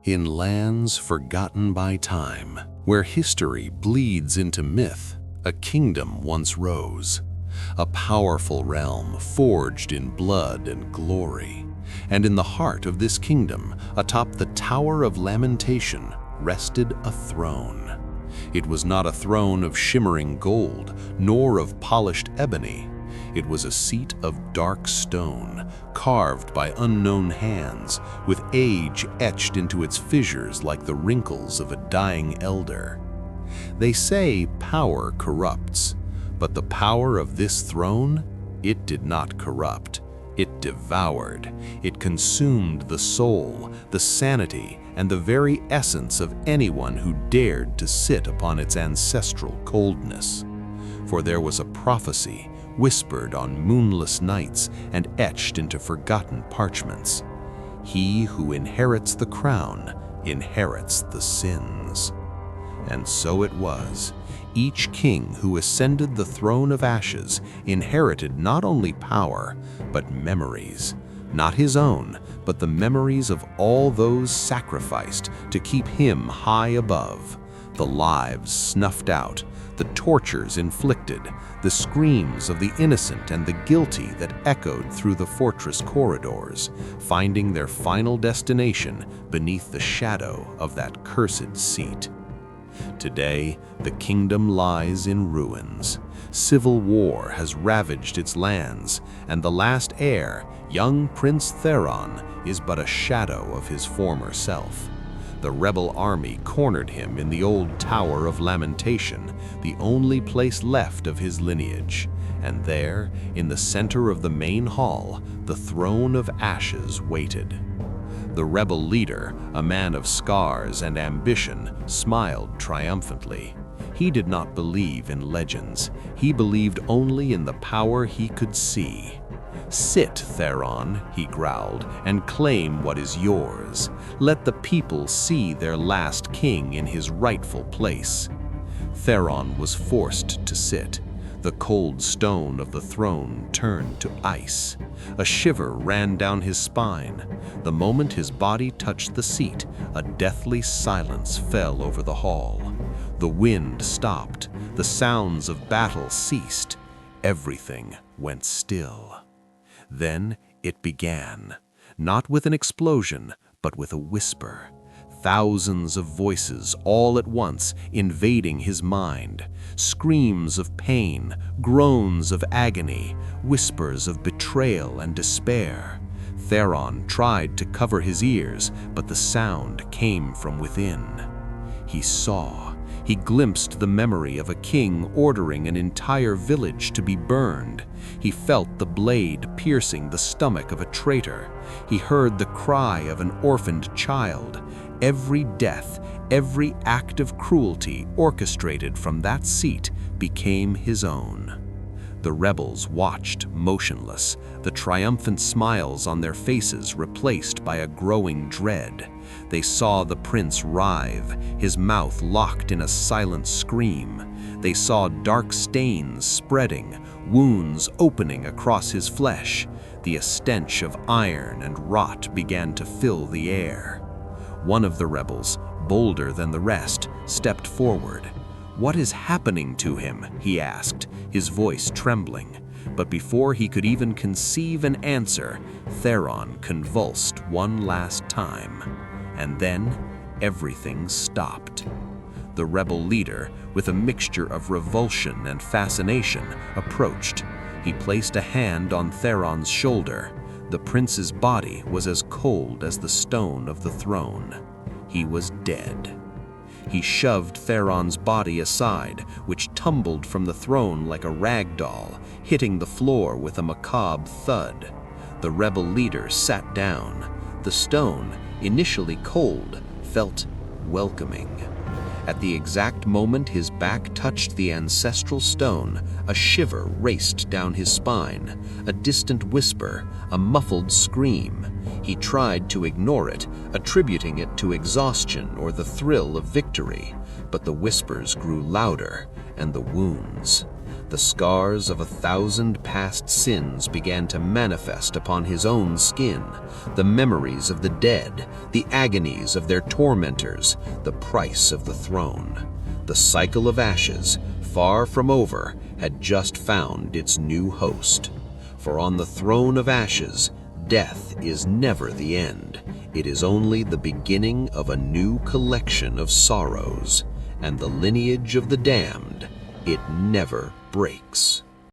In lands forgotten by time, where history bleeds into myth, a kingdom once rose, a powerful realm forged in blood and glory. And in the heart of this kingdom, atop the Tower of Lamentation, rested a throne. It was not a throne of shimmering gold, nor of polished ebony. It was a seat of dark stone, carved by unknown hands, with age etched into its fissures like the wrinkles of a dying elder. They say power corrupts, but the power of this throne, it did not corrupt. It devoured. It consumed the soul, the sanity, and the very essence of anyone who dared to sit upon its ancestral coldness. For there was a prophecy whispered on moonless nights and etched into forgotten parchments. He who inherits the crown inherits the sins. And so it was. Each king who ascended the throne of ashes inherited not only power, but memories. Not his own, but the memories of all those sacrificed to keep him high above. The lives snuffed out, the tortures inflicted, the screams of the innocent and the guilty that echoed through the fortress corridors, finding their final destination beneath the shadow of that cursed seat. Today, the kingdom lies in ruins. Civil war has ravaged its lands, and the last heir, young Prince Theron, is but a shadow of his former self. The rebel army cornered him in the old Tower of Lamentation, the only place left of his lineage. And there, in the center of the main hall, the throne of ashes waited. The rebel leader, a man of scars and ambition, smiled triumphantly. He did not believe in legends. He believed only in the power he could see. "Sit, Theron," he growled, "and claim what is yours. Let the people see their last king in his rightful place." Theron was forced to sit. The cold stone of the throne turned to ice. A shiver ran down his spine. The moment his body touched the seat, a deathly silence fell over the hall. The wind stopped. The sounds of battle ceased. Everything went still. Then it began, not with an explosion, but with a whisper. Thousands of voices all at once invading his mind. Screams of pain, groans of agony, whispers of betrayal and despair. Theron tried to cover his ears, but the sound came from within. He saw. He glimpsed the memory of a king ordering an entire village to be burned. He felt the blade piercing the stomach of a traitor. He heard the cry of an orphaned child. Every death, every act of cruelty orchestrated from that seat became his own. The rebels watched, motionless, the triumphant smiles on their faces replaced by a growing dread. They saw the prince writhe, his mouth locked in a silent scream. They saw dark stains spreading, wounds opening across his flesh. The stench of iron and rot began to fill the air. One of the rebels, bolder than the rest, stepped forward. "What is happening to him?" he asked, his voice trembling. But before he could even conceive an answer, Theron convulsed one last time. And then everything stopped. The rebel leader, with a mixture of revulsion and fascination, approached. He placed a hand on Theron's shoulder. The prince's body was as cold as the stone of the throne. He was dead. He shoved Theron's body aside, which tumbled from the throne like a rag doll, hitting the floor with a macabre thud. The rebel leader sat down. The stone, initially cold, felt welcoming. At the exact moment his back touched the ancestral stone, a shiver raced down his spine, a distant whisper, a muffled scream. He tried to ignore it, attributing it to exhaustion or the thrill of victory, but the whispers grew louder, and the wounds. The scars of 1,000 past sins began to manifest upon his own skin, the memories of the dead, the agonies of their tormentors, the price of the throne. The cycle of ashes, far from over, had just found its new host. For on the throne of ashes, death is never the end. It is only the beginning of a new collection of sorrows, and the lineage of the damned, it never breaks.